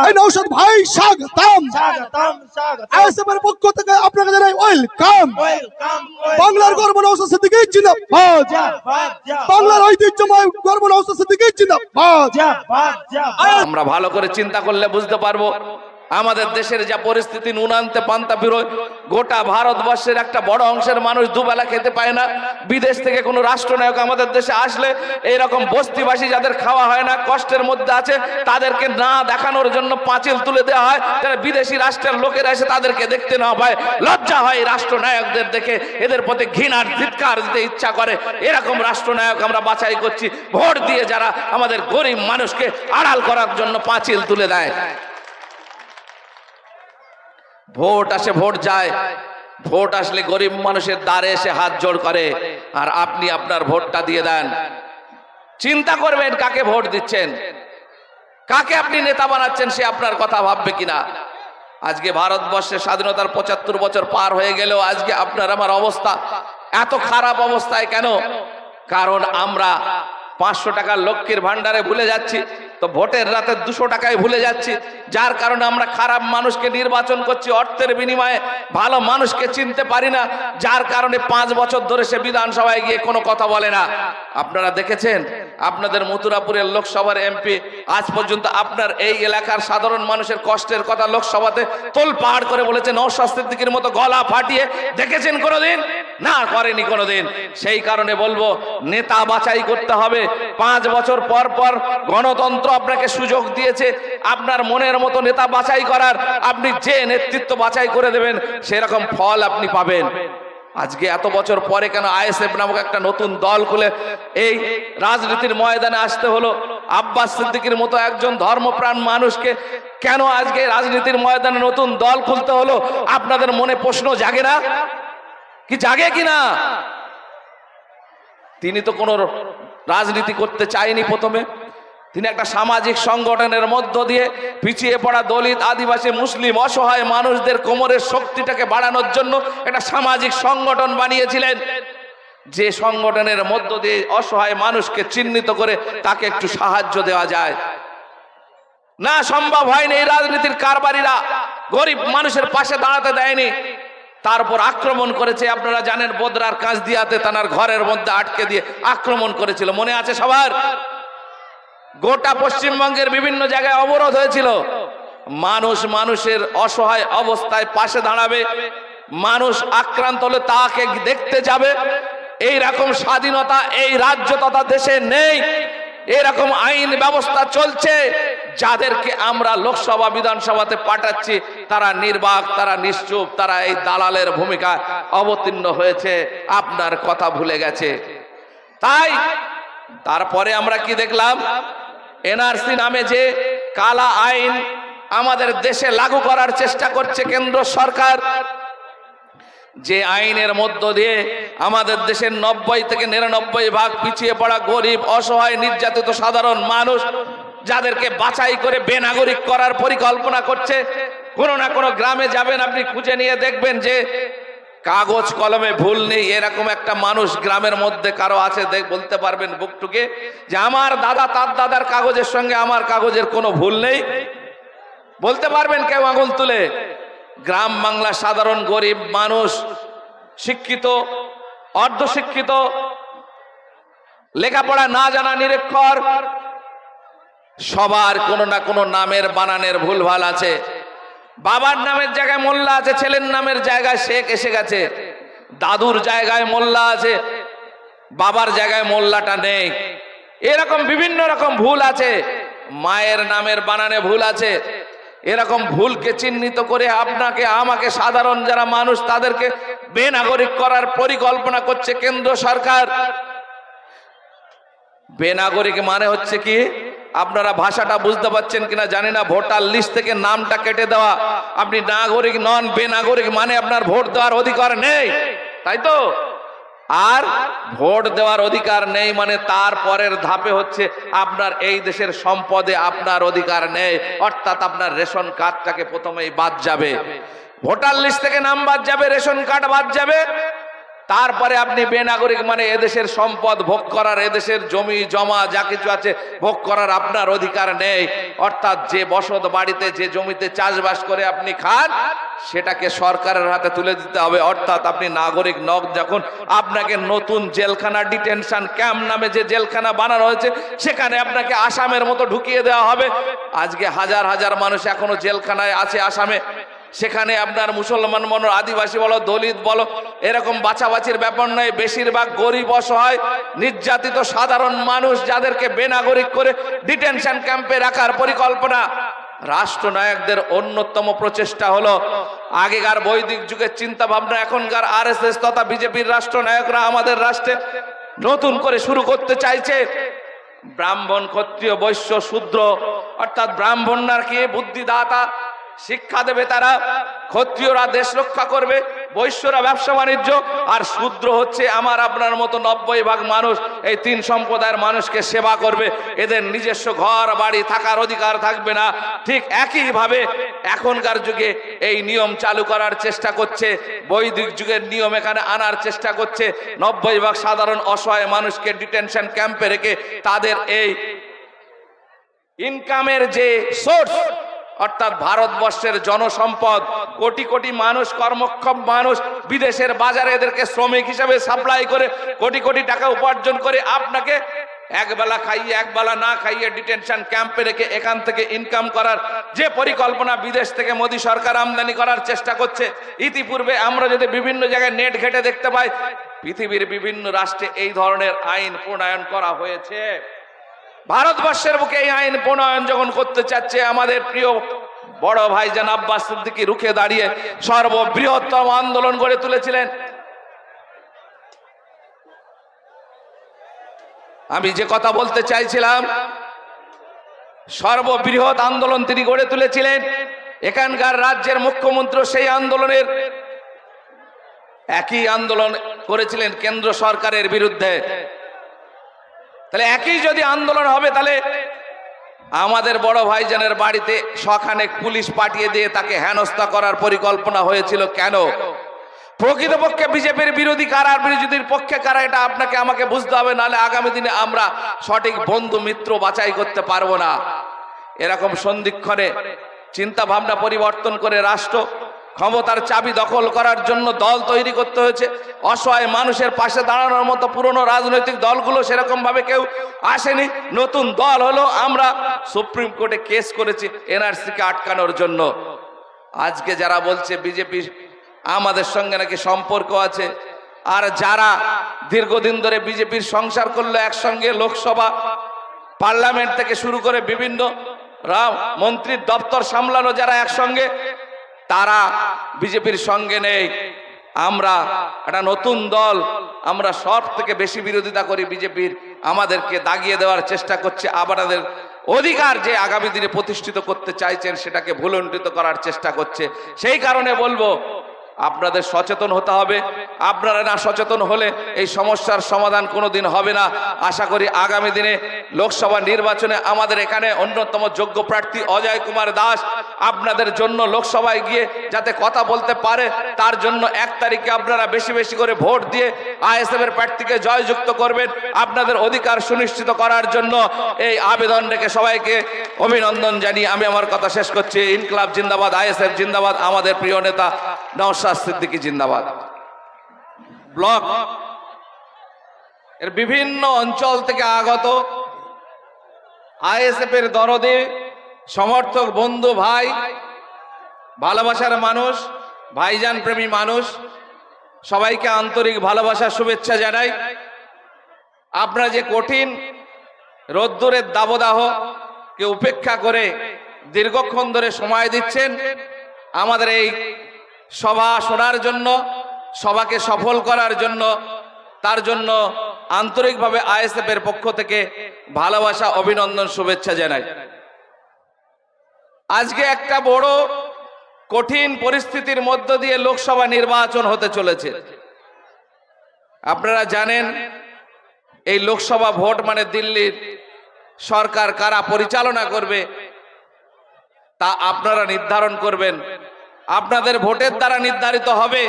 এই নওশাদ ভাই স্বাগতম। আইএসএফের পক্ষ থেকে আপনাকে জানাই ওয়েলকাম। বাংলার গর্ব নওশাদ সিদ্দিকী জিন্দাবাদ। বাংলার ঐতিহ্যময় গর্ব নওশাদ সিদ্দিকী জিন্দাবাদ। আমরা ভালো করে চিন্তা করলে বুঝতে পারবো আমাদের দেশের যা পরিস্থিতি, নুনান্তে পান্তা বিরোধ, গোটা ভারতবর্ষের একটা বড় অংশের মানুষ দুবেলা খেতে পায় না। বিদেশ থেকে কোনো রাষ্ট্রনায়ক আমাদের দেশে আসলে এইরকম বস্তিবাসী যাদের খাওয়া হয় না, কষ্টের মধ্যে আছে, তাদেরকে না দেখানোর জন্য পাঁচিল তুলে দেওয়া হয়, যারা বিদেশি রাষ্ট্রের লোকেরা এসে তাদেরকে দেখতে না পায়। লজ্জা হয় রাষ্ট্রনায়কদের দেখে, এদের প্রতি ঘৃণার ধিক্কার দিতে ইচ্ছা করে। এরকম রাষ্ট্রনায়ক আমরা বাছাই করছি ভোট দিয়ে, যারা আমাদের গরিব মানুষকে আড়াল করার জন্য পাঁচিল তুলে দেয়। ভোট আসে ভোট যায়, ভোট আসলে গরিব মানুষের দ্বারে এসে হাত জোড় করে, আর আপনি আপনার ভোটটা দিয়ে দেন। চিন্তা করবেন কাকে ভোট দিচ্ছেন, কাকে আপনি নেতা বানাচ্ছেন, সে আপনার কথা ভাববে কিনা। আজকে ভারতবর্ষের স্বাধীনতার ৭৫ বছর পার হয়ে গেলেও আজকে আপনার আমার অবস্থা এত খারাপ অবস্থায় কেন? কারণ আমরা ৫০০ টাকার লক্ষ্মীর ভান্ডারে ভুলে যাচ্ছি, তো ভোটের রাতে ২০০ টাকায় ভুলে যাচ্ছি, যার কারণে আমরা খারাপ মানুষকে নির্বাচন করছি অর্থের বিনিময়ে, ভালো মানুষকে চিনতে পারি না, যার কারণে ৫ বছর ধরে সে বিধানসভায় গিয়ে কোনো কথা বলে না। আপনারা দেখেছেন আপনাদের মথুরাপুরের লোকসভার এমপি আজ পর্যন্ত আপনার এই এলাকার সাধারণ মানুষের কষ্টের কথা লোকসভাতে তোলপাড় করে বলেছে, নওশাদ সিদ্দিকীর মতো গলা ফাটিয়ে দেখেছেন কোনোদিন? না, করেনি কোনোদিন। সেই কারণে বলবো নেতা বাছাই করতে হবে। ৫ বছর পর পর গণতন্ত্র আপনাকে সুযোগ দিয়েছে আপনার মনের মতো নেতা বাছাই করার। আপনি যে নেতৃত্ব বাছাই করে দেবেন সেরকম ফল আপনি পাবেন। আজকে এত বছর পরে কেন আইএসএফ নামক একটা নতুন দল খুলে এই রাজনীতির ময়দানে আসতে হলো? আব্বাস সিদ্দিকীর মতো একজন ধর্মপ্রাণ মানুষকে কেন আজকে রাজনীতির ময়দানে নতুন দল খুলতে হলো? আপনাদের মনে প্রশ্ন জাগে না? কি জাগে কিনা? তিনি তো কোনো রাজনীতি করতে চায়নি। প্রথমে তিনি একটা সামাজিক সংগঠনের মধ্য দিয়ে পিছিয়ে পড়া দলিত, আদিবাসী, মুসলিম, অসহায় মানুষদের কোমরের শক্তিটাকে বাড়ানোর জন্য একটা সামাজিক সংগঠন বানিয়েছিলেন, যে সংগঠনের মধ্য দিয়ে অসহায় মানুষকে চিহ্নিত করে তাকে একটু সাহায্য দেওয়া যায়। না, সম্ভব হয়নি। এই রাজনীতির কারবারিরা গরিব মানুষের পাশে দাঁড়াতে দেয়নি। তারপর আক্রমণ করেছে, আপনারা জানেন, বদরার কাঁচদিয়াতে তার ঘরের মধ্যে আটকে দিয়ে আক্রমণ করেছিল, মনে আছে সবার? গোটা পশ্চিমবঙ্গের বিভিন্ন জায়গায় অবরোধ হয়েছিল। মানুষ মানুষের অসহায় অবস্থায় পাশে দাঁড়াবে, মানুষ আক্রান্ত হলে তাকে দেখতে যাবে, এই রকম স্বাধীনতা এই রাজ্য তথা দেশে নেই। এরকম আইন ব্যবস্থা চলছে, যাদেরকে আমরা লোকসভা বিধানসভাতে পাঠাচ্ছি তারা নির্বাক, তারা নিশ্চুপ, তারা এই দালালের ভূমিকা অবতীর্ণ হয়েছে, আপনার কথা ভুলে গেছে। তাই তারপরে আমরা কি দেখলাম? এনআরসি নামে যে কালা আইন আমাদের দেশে লাগু করার চেষ্টা করছে কেন্দ্র সরকার, যে আইনের মধ্য দিয়ে আমাদের দেশের ৯০ থেকে ৯৯% পিছিয়ে পড়া গরিব, অসহায়, নির্যাতিত সাধারণ মানুষ, যাদেরকে বাছাই করে বেনাগরিক করার পরিকল্পনা করছে। কোনো না কোনো গ্রামে যাবেন আপনি, খুঁজে নিয়ে দেখবেন যে কাগজ কলমে ভুল নেই এরকম একটা মানুষ গ্রামের মধ্যে কারো আছে, বলতে পারবেন বুকটুকে যে আমার দাদা তার দাদার কাগজের সঙ্গে আমার কাগজের কোনো ভুল নেই? বলতে পারবেন কেউ আঙুল তুলে? গ্রাম বাংলা সাধারণ গরিব মানুষ, শিক্ষিত, অর্ধশিক্ষিত, লেখাপড়া না জানা নিরক্ষর, সবার কোনো না কোনো নামের বানানের ভুলভাল আছে। বাবার নামের জায়গায় মোল্লা আছে, ছেলের নামের জায়গায় শেখ এসে গেছে, দাদুর জায়গায় মোল্লা আছে, বাবার জায়গায় মোল্লাটা নেই। এরকম বিভিন্ন রকম ভুল আছে, মায়ের নামের বানানে ভুল আছে। এরকম ভুলকে চিহ্নিত করে আপনাকে আমাকে, সাধারণ যারা মানুষ, তাদেরকে বেনাগরিক করার পরিকল্পনা করছে কেন্দ্র সরকার। বেনাগরিক মানে হচ্ছে কি, আপনারা ভাষাটা বুঝতে পারছেন কিনা জানি না, ভোটার লিস্ট থেকে নামটা কেটে দেওয়া। আপনি নাগরিক নন, বেনাগরিক মানে আপনার ভোট দেওয়ার অধিকার নেই, তাই তো? আর ভোট দেওয়ার অধিকার নেই মানে তার পরের ধাপে হচ্ছে আপনার এই দেশের সম্পদে আপনার অধিকার নেই, অর্থাৎ আপনার রেশন কার্ডটাকে প্রথমেই বাদ যাবে। ভোটার লিস্ট থেকে নাম বাদ যাবে, রেশন কার্ড বাদ যাবে, তারপরে আপনি বেনাগরিক মানে এদেশের সম্পদ ভোগ করার, এদেশের জমি জমা যা কিছু আছে ভোগ করার আপনার অধিকার নেই। অর্থাৎ যে বসত বাড়িতে যে জমিতে চাষবাস করে আপনি খান সেটাকে সরকারের হাতে তুলে দিতে হবে। অর্থাৎ আপনি নাগরিক নন যখন আপনাকে নতুন জেলখানা ডিটেনশন ক্যাম্প নামে যে জেলখানা বানানো হয়েছে সেখানে আপনাকে আসামের মতো ঢুকিয়ে দেওয়া হবে। আজকে হাজার হাজার মানুষ এখনো জেলখানায় আছে আসামে। সেখানে আপনার মুসলমান বলো, আদিবাসী বলো, দলিত বলো, এরকম বাছাবাছির ব্যাপার নয়। বেশিরভাগ গরিব অসহায় নির্যাতিত সাধারণ মানুষ যাদেরকে বেনাগরিক করে ডিটেনশন ক্যাম্পে রাখার পরিকল্পনা। রাষ্ট্রনায়কদের অন্যতম প্রচেষ্টা হলো আগেকার বৈদিক যুগের চিন্তা ভাবনা এখনকার আরএসএস তথা বিজেপির রাষ্ট্রনায়করা আমাদের রাষ্ট্রে নতুন করে শুরু করতে চাইছে। ব্রাহ্মণ, ক্ষত্রিয়, বৈশ্য, শূদ্র, অর্থাৎ ব্রাহ্মণরা কি বুদ্ধিদাতা, শিক্ষা দেবে তারা, ক্ষত্রিয়রা দেশ রক্ষা করবে, বৈশ্যরা ব্যবসা বাণিজ্য, আর শূদ্র হচ্ছে আমার আপনার মতো 90% মানুষ এই তিন সম্প্রদায়ের মানুষকে সেবা করবে। এদের নিজস্ব ঘর বাড়ি থাকার অধিকার থাকবে না। ঠিক একইভাবে এখনকার যুগে এই নিয়ম চালু করার চেষ্টা করছে, বৈদিক যুগের নিয়ম এখানে আনার চেষ্টা করছে। 90% সাধারণ অসহায় মানুষকে ডিটেনশন ক্যাম্পে রেখে তাদের এই ইনকামের যে সোর্স, অর্থাৎ ভারতবর্ষের জনসম্পদ, কোটি কোটি মানুষ, কর্মক্ষম মানুষ বিদেশের বাজারে এদেরকে শ্রমিক হিসেবে সাপ্লাই করে কোটি কোটি টাকা উপার্জন করে আপনাকে একবেলা খাইয়ে একবেলা না খাইয়ে ডিটেনশন ক্যাম্পে রেখে এখান থেকে ইনকাম করার যে পরিকল্পনা বিদেশ থেকে মোদী সরকার আমদানি করার চেষ্টা করছে। ইতিপূর্বে আমরা যদি বিভিন্ন জায়গায় নেট ঘেটে দেখতে পাই পৃথিবীর বিভিন্ন রাষ্ট্রে এই ধরনের আইন প্রণয়ন করা হয়েছে। ভারতবর্ষের বুকে এই আইন প্রণয়ন যখন করতে চাচ্ছে আমাদের প্রিয় বড় ভাই জান আব্বাস সিদ্দিকী রুখে দাঁড়িয়ে সর্ববৃহত্তম আন্দোলন গড়ে তুলেছিলেন। আমি যে কথা বলতে চাইছিলাম, সর্ববৃহৎ আন্দোলন তিনি গড়ে তুলেছিলেন। এখানকার রাজ্যের মুখ্যমন্ত্রী সেই আন্দোলনের একই আন্দোলন করেছিলেন কেন্দ্র সরকারের বিরুদ্ধে। তাহলে একই যদি আন্দোলন হবে তাহলে আমাদের বড় ভাইজানের বাড়িতে শখানেক পুলিশ পাঠিয়ে দিয়ে তাকে হেনস্থা করার পরিকল্পনা হয়েছিল কেন? প্রকৃতপক্ষে বিজেপির বিরোধী কারা আর বিরোধীদের পক্ষে কারা এটা আপনাকে আমাকে বুঝতে হবে, নাহলে আগামী দিনে আমরা সঠিক বন্ধু মিত্র বাছাই করতে পারবো না। এরকম সন্ধিক্ষণে চিন্তা ভাবনা পরিবর্তন করে রাষ্ট্র ক্ষমতার চাবি দখল করার জন্য দল তৈরি করতে হয়েছে। অসহায় মানুষের পাশে দাঁড়ানোর মতো পুরনো রাজনৈতিক দলগুলো সেরকম ভাবে কেউ আসেনি। নতুন দল হলো আমরা সুপ্রিম কোর্টে কেস করেছি এনআরসিকে আটকানোর জন্য। আজকে যারা বলছে বিজেপি আমাদের সঙ্গে নাকি সম্পর্ক আছে, আর যারা দীর্ঘদিন ধরে বিজেপির সংসার করলো একসঙ্গে, লোকসভা পার্লামেন্ট থেকে শুরু করে বিভিন্ন মন্ত্রীর দপ্তর সামলানো যারা একসঙ্গে, তারা বিজেপির সঙ্গে নেই। আমরা একটা নতুন দল, আমরা সব থেকে বেশি বিরোধিতা করি বিজেপির। আমাদেরকে দাগিয়ে দেওয়ার চেষ্টা করছে, আমাদের অধিকার যে আগামী দিনে প্রতিষ্ঠিত করতে চাইছেন সেটাকে ভুলণ্ঠিত করার চেষ্টা করছে। সেই কারণে বলবো আপনাদের সচেতন হতে হবে। আপনারা না সচেতন হলে এই সমস্যার সমাধান কোনোদিন হবে না। আশা করি আগামী দিনে লোকসভা নির্বাচনে আমাদের এখানে অন্যতম যোগ্য প্রার্থী অজয় কুমার দাস আপনাদের জন্য লোকসভায় গিয়ে যাতে কথা বলতে পারে, তার জন্য 1 তারিখে আপনারা বেশি বেশি করে ভোট দিয়ে আইএসএফ এর প্রার্থীকে জয়যুক্ত করবেন। আপনাদের অধিকার সুনিশ্চিত করার জন্য এই আবেদন রেখে সবাইকে অভিনন্দন জানিয়ে আমি আমার কথা শেষ করছি। ইনকলাব জিন্দাবাদ, আইএসএফ জিন্দাবাদ, আমাদের প্রিয় নেতা নওশাদ সিদ্দিকী জিন্দাবাদ। ব্লক এর বিভিন্ন অঞ্চল থেকে আগত আইএসএফ এর দরদে সমর্থক বন্ধু ভাই, ভালোবাসার মানুষ, ভাইজান প্রেমী মানুষ, সবাইকে আন্তরিক ভালোবাসা শুভেচ্ছা জানাই। আপনারা যে কঠিন রোদ্দুরের দাবদাহ কে উপেক্ষা করে দীর্ঘক্ষণ ধরে সময় দিচ্ছেন আমাদের এই সভা শোনার জন্য, সভাকে সফল করার জন্য, তার জন্য আন্তরিকভাবে আইএসএফ এর পক্ষ থেকে ভালোবাসা, অভিনন্দন, শুভেচ্ছা জানাই। আজকে একটা বড় কঠিন পরিস্থিতির মধ্য দিয়ে লোকসভা নির্বাচন হতে চলেছে। আপনারা জানেন এই লোকসভা ভোট মানে দিল্লির সরকার কারা পরিচালনা করবে তা আপনারা নির্ধারণ করবেন। আপনাদের ভোটের দ্বারা নির্ধারিত হবে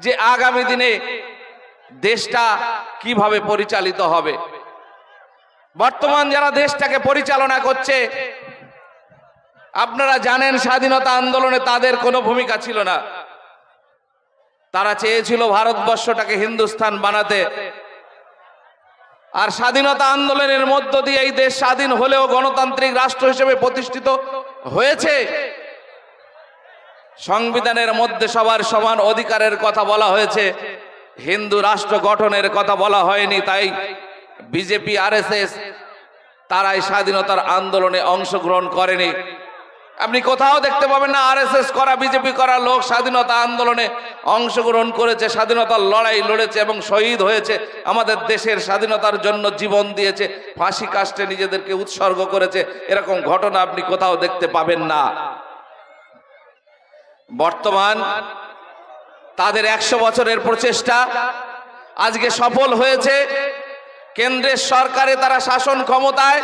যে আগামী দিনে দেশটা কিভাবে পরিচালিত হবে। বর্তমান যারা দেশটাকে পরিচালনা করছে, আপনারা জানেন স্বাধীনতা আন্দোলনে তাদের কোনো ভূমিকা ছিল না। তারা চেয়েছিল ভারতবর্ষটাকে হিন্দুস্তান বানাতে। আর স্বাধীনতা আন্দোলনের মধ্য দিয়ে এই দেশ স্বাধীন হলেও গণতান্ত্রিক রাষ্ট্র হিসেবে প্রতিষ্ঠিত হয়েছে। সংবিধানের মধ্যে সবার সমান অধিকারের কথা বলা হয়েছে, হিন্দু রাষ্ট্র গঠনের কথা বলা হয়নি। তাই বিজেপি আরএসএস তারাই স্বাধীনতার আন্দোলনে অংশগ্রহণ করেনি। আপনি কোথাও দেখতে পাবেন না আরএসএস করা বিজেপি করা লোক স্বাধীনতা আন্দোলনে অংশগ্রহণ করেছে, স্বাধীনতার লড়াই লড়েছে এবং শহীদ হয়েছে, আমাদের দেশের স্বাধীনতার জন্য জীবন দিয়েছে, ফাঁসি কাস্টে নিজেদেরকে উৎসর্গ করেছে। এরকম ঘটনা আপনি কোথাও দেখতে পাবেন না। বর্তমান তাদের 100 বছরের প্রচেষ্টা আজকে সফল হয়েছে। কেন্দ্রের সরকারে তারা শাসন ক্ষমতায়,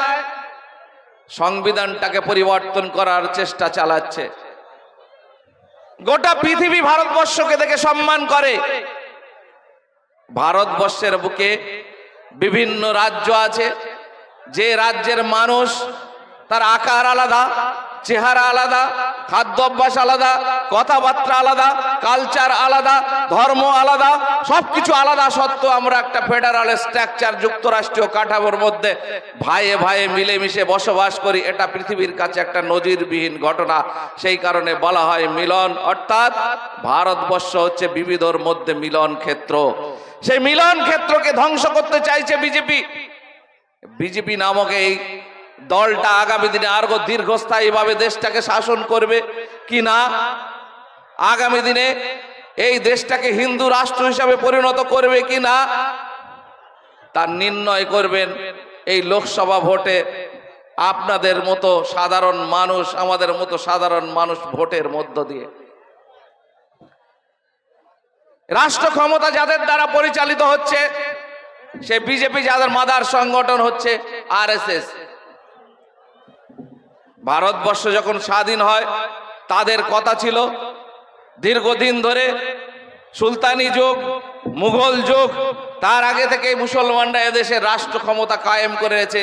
সংবিধানটাকে পরিবর্তন করার চেষ্টা চালাচ্ছে। গোটা পৃথিবী ভারতবর্ষকে দেখে সম্মান করে। ভারতবর্ষের বুকে বিভিন্ন রাজ্য আছে, যে রাজ্যের মানুষ তার আকার আলাদা, চেহারা আলাদা, খাদ্য অভ্যাস আলাদা, কথাবার্তা আলাদা, কালচার আলাদা, ধর্ম আলাদা, সবকিছু আলাদা সত্ত্বেও আমরা একটা ফেডারাল স্ট্রাকচার যুক্তরাষ্ট্রীয় কাঠামোর মধ্যে ভাইয়ে ভাইয়ে মিলেমিশে বসবাস করি। এটা পৃথিবীর কাছে একটা নজিরবিহীন ঘটনা। সেই কারণে বলা হয় মিলন, অর্থাৎ ভারতবর্ষ হচ্ছে বিবিধর মধ্যে মিলন ক্ষেত্র। সেই মিলন ক্ষেত্রকে ধ্বংস করতে চাইছে বিজেপি। বিজেপি নামক এই দলটা আগামী দিনে আরো দীর্ঘস্থায়ীভাবে দেশটাকে শাসন করবে কি না, আগামী দিনে এই দেশটাকে হিন্দু রাষ্ট্র হিসাবে পরিণত করবে কি না, তার নির্ণয় করবেন এই লোকসভা ভোটে আপনাদের মতো সাধারণ মানুষ, আমাদের মতো সাধারণ মানুষ ভোটের মধ্য দিয়ে। রাষ্ট্র ক্ষমতা যাদের দ্বারা পরিচালিত হচ্ছে সে বিজেপি, যাদের মাদার সংগঠন হচ্ছে আরএসএস। ভারতবর্ষ যখন স্বাধীন হয় তাদের কথা ছিল দীর্ঘদিন ধরে সুলতানি যুগ, মুঘল যুগ, তার আগে থেকে মুসলমানরা এদেশে রাষ্ট্র ক্ষমতা কায়েম করেছে,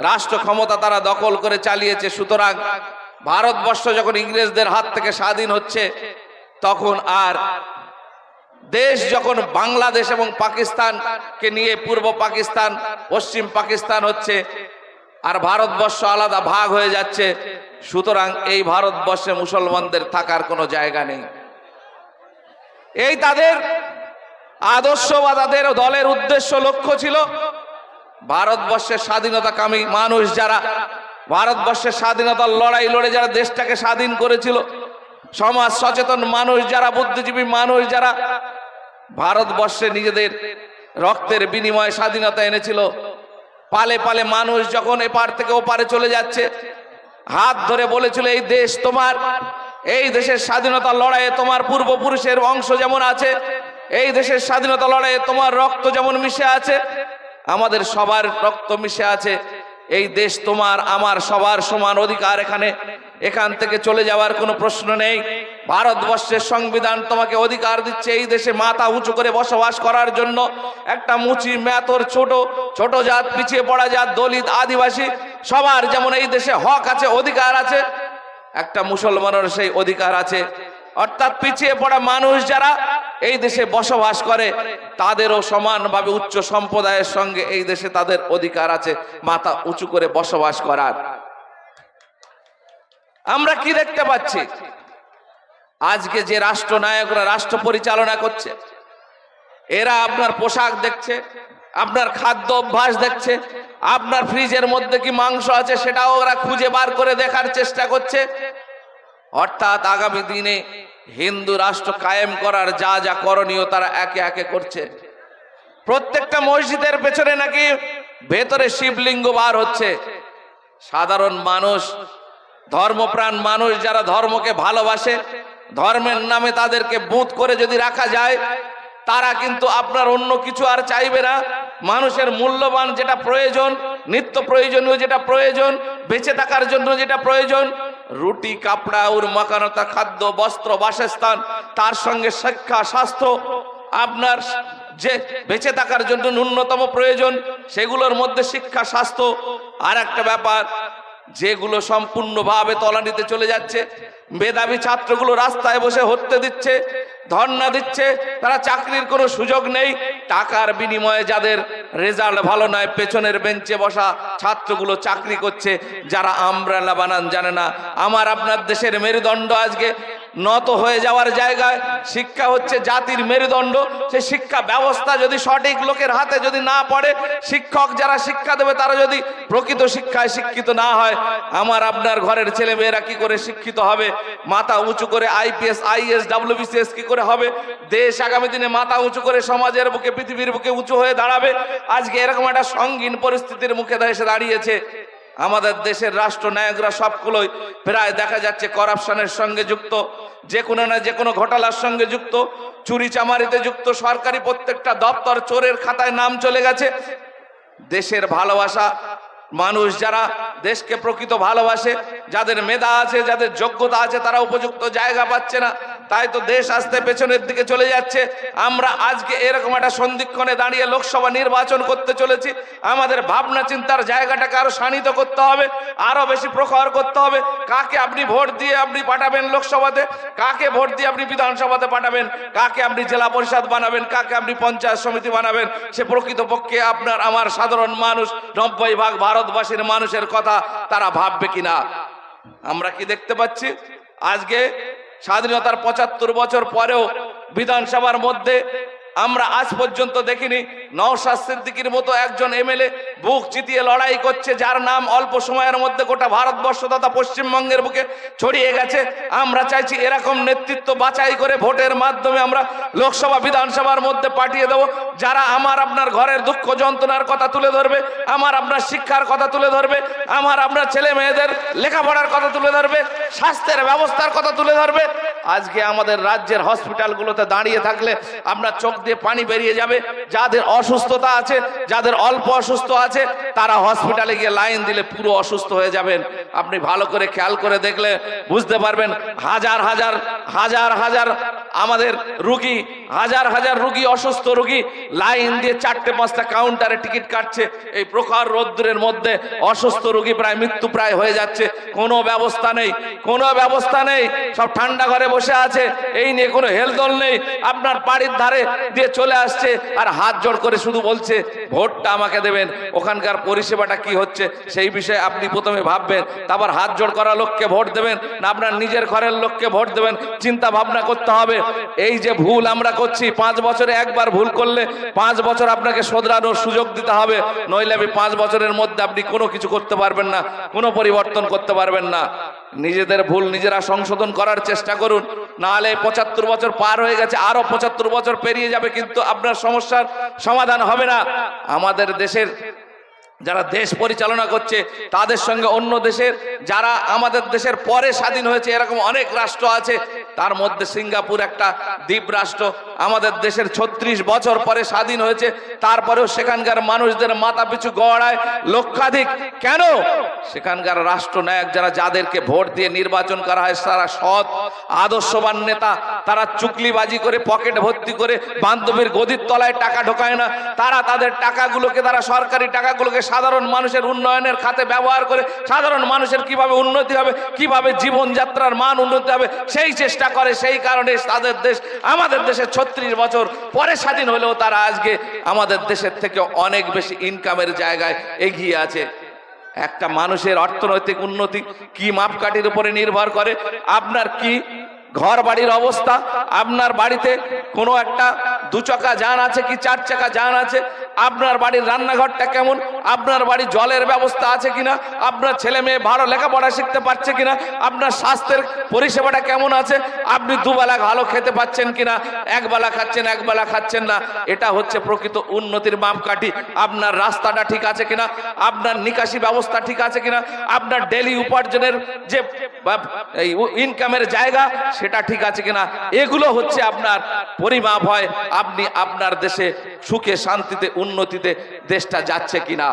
রাষ্ট্র ক্ষমতা তারা দখল করে চালিয়েছে। সুতরাং ভারতবর্ষ যখন ইংরেজদের হাত থেকে স্বাধীন হচ্ছে তখন আর দেশ যখন বাংলাদেশ এবং পাকিস্তানকে নিয়ে পূর্ব পাকিস্তান পশ্চিম পাকিস্তান হচ্ছে আর ভারতবর্ষ আলাদা ভাগ হয়ে যাচ্ছে, সুতরাং এই ভারতবর্ষে মুসলমানদের থাকার কোনো জায়গা নেই। এই তাদের আদর্শ বা তাদের দলের উদ্দেশ্য লক্ষ্য ছিল ভারতবর্ষের স্বাধীনতাকামী মানুষ যারা ভারতবর্ষের স্বাধীনতার লড়াই লড়ে যারা দেশটাকে স্বাধীন করেছিল, সমাজ সচেতন মানুষ যারা, বুদ্ধিজীবী মানুষ যারা ভারতবর্ষে নিজেদের রক্তের বিনিময়ে স্বাধীনতা এনেছিল, পালে পালে মানুষ যখন এপার থেকে ওপারে চলে যাচ্ছে হাত ধরে বলেছিল এই দেশ তোমার, এই দেশের স্বাধীনতা লড়াইয়ে তোমার পূর্বপুরুষের অংশ যেমন আছে, এই দেশের স্বাধীনতা লড়াইয়ে তোমার রক্ত যেমন মিশে আছে, আমাদের সবার রক্ত মিশে আছে, এই দেশ তোমার আমার সবার সমান অধিকার, এখান থেকে চলে যাওয়ার কোনো প্রশ্ন নেই। ভারতবর্ষের সংবিধান তোমাকে অধিকার দিচ্ছে এই দেশে মাথা উঁচু করে বসবাস করার জন্য। একটা মুচি মেতর ছোট ছোট জাত, পিছিয়ে পড়া জাত, দলিত, আদিবাসী সবার যেমন এই দেশে হক আছে, অধিকার আছে, একটা মুসলমানের সেই অধিকার আছে। অর্থাৎ পিছিয়ে পড়া মানুষ যারা এই দেশে বসবাস করে তাদেরও সমানভাবে উচ্চ সম্প্রদায়ের সঙ্গে এই দেশে তাদের অধিকার আছে মাথা উঁচু করে বসবাস করার। আমরা কি দেখতে পাচ্ছি আজকে যে রাষ্ট্রনায়করা রাষ্ট্র পরিচালনা করছে, এরা আপনার পোশাক দেখছে, আপনার খাদ্য অভ্যাস দেখছে, আপনার ফ্রিজের মধ্যে কি মাংস আছে সেটাও ওরা খুঁজে বার করে দেখার চেষ্টা করছে। অর্থাৎ আগামী দিনে হিন্দু রাষ্ট্র কায়েম করার যা যা করণীয় তারা একে একে করছে। প্রত্যেকটা মসজিদের পেছনে নাকি ভেতরে শিবলিঙ্গ বার হচ্ছে। সাধারণ মানুষ, ধর্মপ্রাণ মানুষ যারা ধর্মকে ভালোবাসে, ধর্মের নামে তাদেরকে বুঁদ করে যদি রাখা যায়, তারা কিন্তু আপনার অন্য কিছু আর চাইবে না, মানুষের মূল্যবান যেটা প্রয়োজন, নিত্য প্রয়োজনীয় যেটা প্রয়োজন, বেঁচে থাকার জন্য যেটা প্রয়োজন, রুটি কাপড়া ওর মাকানতা, খাদ্য বস্ত্র বাসস্থান, তার সঙ্গে শিক্ষা স্বাস্থ্য, আপনার যে বেঁচে থাকার জন্য ন্যূনতম প্রয়োজন সেগুলোর মধ্যে শিক্ষা স্বাস্থ্য। আর একটা ব্যাপার, যেগুলো সম্পূর্ণভাবে তলানিতে চলে যাচ্ছে, মেধাবী ছাত্রগুলো রাস্তায় বসে হত্যে দিচ্ছে, ধর্ণা দিচ্ছে, তারা চাকরির কোনো সুযোগ নেই। টাকার বিনিময়ে যাদের রেজাল্ট ভালো নয়, পেছনের বেঞ্চে বসা ছাত্রগুলো চাকরি করছে, যারা আমব্রেলা বানান জানে না। আমার আপনার দেশের মেরুদণ্ড আজকে নত হয়ে যাওয়ার জায়গায়। শিক্ষা হচ্ছে জাতির মেরুদণ্ড। সেই শিক্ষা ব্যবস্থা যদি সঠিক লোকের হাতে যদি না পড়ে, শিক্ষক যারা শিক্ষা দেবে তারা যদি প্রকৃত শিক্ষায় শিক্ষিত না হয়, আমার আপনার ঘরের ছেলে মেয়েরা কি করে শিক্ষিত হবে? মাথা উঁচু করে আইপিএস আইএস ডাব্লিউবিসিএস কি করে হবে? দেশ আগামী দিনে মাথা উঁচু করে সমাজের বুকে পৃথিবীর বুকে উঁচু হয়ে দাঁড়াবে। আজকে এরকম একটা সঙ্গীন পরিস্থিতির মুখে এসে দাঁড়িয়েছে। আমাদের দেশের রাষ্ট্রনায়করা সবগুলোই প্রায় দেখা যাচ্ছে করাপশনের সঙ্গে যুক্ত, যে কোনো না যে কোনো ঘোটালার সঙ্গে যুক্ত, চুরি চামারিতে যুক্ত। সরকারি প্রত্যেকটা দপ্তর চোরের খাতায় নাম চলে গেছে। দেশের ভালোবাসা মানুষ যারা দেশকে প্রকৃত ভালোবাসে, যাদের মেধা আছে, যাদের যোগ্যতা আছে, তারা উপযুক্ত জায়গা পাচ্ছে না। তাই তো দেশ আস্তে পেছনের দিকে চলে যাচ্ছে। আমরা আজকে এরকম একটা সন্ধিক্ষণে দাঁড়িয়ে লোকসভা নির্বাচন করতে চলেছি। আমাদের ভাবনা চিন্তার জায়গাটাকে আরো শানিত করতে হবে, আরো বেশি প্রখর করতে হবে। কাকে আপনি ভোট দিয়ে আপনি পাঠাবেন লোকসভাতে, কাকে ভোট দিয়ে আপনি বিধানসভাতে পাঠাবেন, কাকে আপনি জেলা পরিষদ বানাবেন, কাকে আপনি পঞ্চায়েত সমিতি বানাবেন, সে প্রকৃতপক্ষে আপনার আমার সাধারণ মানুষ 90% ভারতবাসীর মানুষের কথা তারা ভাববে কিনা? আমরা কি দেখতে পাচ্ছি? আজকে স্বাধীনতার 75 বছর পরেও বিধানসভার মধ্যে আমরা আজ পর্যন্ত দেখিনি নওশাদ সিদ্দিকীর মতো একজন এমএলএ বুক চিতিয়ে লড়াই করছে, যার নাম অল্প সময়ের মধ্যে গোটা ভারতবর্ষ তথা পশ্চিমবঙ্গের বুকে ছড়িয়ে গেছে। আমরা চাইছি এরকম নেতৃত্ব বাছাই করে ভোটের মাধ্যমে আমরা লোকসভা বিধানসভার মধ্যে পাঠিয়ে দেব, যারা আমার আপনার ঘরের দুঃখ যন্ত্রণার কথা তুলে ধরবে, আমার আপনার শিক্ষার কথা তুলে ধরবে, আমার আপনার ছেলে মেয়েদের লেখাপড়ার কথা তুলে ধরবে, স্বাস্থ্যের ব্যবস্থার কথা তুলে ধরবে। আজকে আমাদের রাজ্যের হসপিটালগুলোতে দাঁড়িয়ে থাকলে আপনার চোখ দিয়ে পানি বেরিয়ে যাবে। যাদের অসুস্থতা আছে, যাদের অল্প অসুস্থ আছে, তারা হসপিটালে গিয়ে লাইন দিলে পুরো অসুস্থ হয়ে যাবেন। আপনি ভালো করে খেয়াল করে দেখলে বুঝতে পারবেন, হাজার হাজার হাজার হাজার আমাদের রুগী, হাজার হাজার রুগী, অসুস্থ রুগী লাইন দিয়ে 4টে-5টা কাউন্টারে টিকিট কাটছে। এই প্রখর রোদ্দুরের মধ্যে অসুস্থ রুগী প্রায় মৃত্যু প্রায় হয়ে যাচ্ছে। কোনো ব্যবস্থা নেই, কোনো ব্যবস্থা নেই। সব ঠান্ডা ঘরে বসে আছে, এই নিয়ে কোনো হেলদোল নেই। আপনার বাড়ির ধারে দিয়ে চলে আসছে আর হাত জোড় করে শুধু বলছে ভোটটা আমাকে দেবেন। ওখানকার পরিষেবাটা কি হচ্ছে সেই বিষয়ে আপনি প্রথমে ভাববেন, তারপর হাত জোড় করা লোককে ভোট দেবেন না আপনার নিজের ঘরের লোককে ভোট দেবেন। চিন্তা ভাবনা করতে হবে। এই যে ভুল আমরা করছি, 5 বছরে একবার ভুল করলে 5 বছর আপনাকে শোধরানোর সুযোগ দিতে হবে, নইলে আপনি 5 বছরের মধ্যে আপনি কোনো কিছু করতে পারবেন না, কোনো পরিবর্তন করতে পারবেন না। নিজেদের ভুল নিজেরা সংশোধন করার চেষ্টা করুন, নাহলে 75 বছর পার হয়ে গেছে, আরো 75 বছর পেরিয়ে যাবে, কিন্তু আপনার সমস্যার সমাধান হবে না। আমাদের দেশের যারা দেশ পরিচালনা করছে তাদের সঙ্গে অন্য দেশের যারা আমাদের দেশের পরে স্বাধীন হয়েছে এরকম অনেক রাষ্ট্র আছে, তার মধ্যে সিঙ্গাপুর একটা দ্বীপ রাষ্ট্র। আমাদের দেশের 36 বছর পরে স্বাধীন হয়েছে, তারপরেও সেখানকার মানুষদের মাথা পিছু গড়ায় লক্ষাধিক। কেন? সেখানকার রাষ্ট্রনায়ক যারা, যাদেরকে ভোট দিয়ে নির্বাচন করা হয়, তারা সৎ আদর্শবান নেতা। তারা চুকলিবাজি করে পকেট ভর্তি করে বান্ধবীর গদির তলায় টাকা ঢোকায় না। তারা তাদের টাকাগুলোকে, তারা সরকারি টাকাগুলোকে সাধারণ মানুষের উন্নয়নের খাতে ব্যবহার করে সাধারণ মানুষের কিভাবে উন্নতি হবে, কিভাবে জীবনযাত্রার মান উন্নতি হবে সেই চেষ্টা করে। সেই কারণে তাদের দেশ, আমাদের দেশে 36 বছর পরে স্বাধীন হলেও তারা আজকে আমাদের দেশের থেকে অনেক বেশি ইনকামের জায়গায় এগিয়ে আছে। একটা মানুষের অর্থনৈতিক উন্নতি কি মাপকাঠির উপরে নির্ভর করে? আপনার কি ঘর বাড়ির অবস্থা, আপনার বাড়িতে কোনো একটা 2 চাকা যান আছে কি 4 চাকা যান আছে, আপনার বাড়ির রান্নাঘরটা কেমন, আপনার বাড়ি জলের ব্যবস্থা আছে কিনা, আপনার ছেলে মেয়ে ভালো লেখাপড়া শিখতে পারছে কিনা, আপনার স্বাস্থ্যের পরিষেবাটা কেমন আছে, আপনি দুবেলা ভালো খেতে পাচ্ছেন কিনা, একবেলা খাচ্ছেন একবেলা খাচ্ছেন না, এটা হচ্ছে প্রকৃত উন্নতির মাপকাঠি। আপনার রাস্তাটা ঠিক আছে কিনা, আপনার নিকাশি ব্যবস্থা ঠিক আছে কিনা, আপনার ডেলি উপার্জনের যে ইনকামের জায়গা সেটা ঠিক আছে কিনা, এগুলো হচ্ছে আপনার পরিমাপ হয় আপনি আপনার দেশে সুখে শান্তিতে উন্নতিতে দেশটা যাচ্ছে কিনা।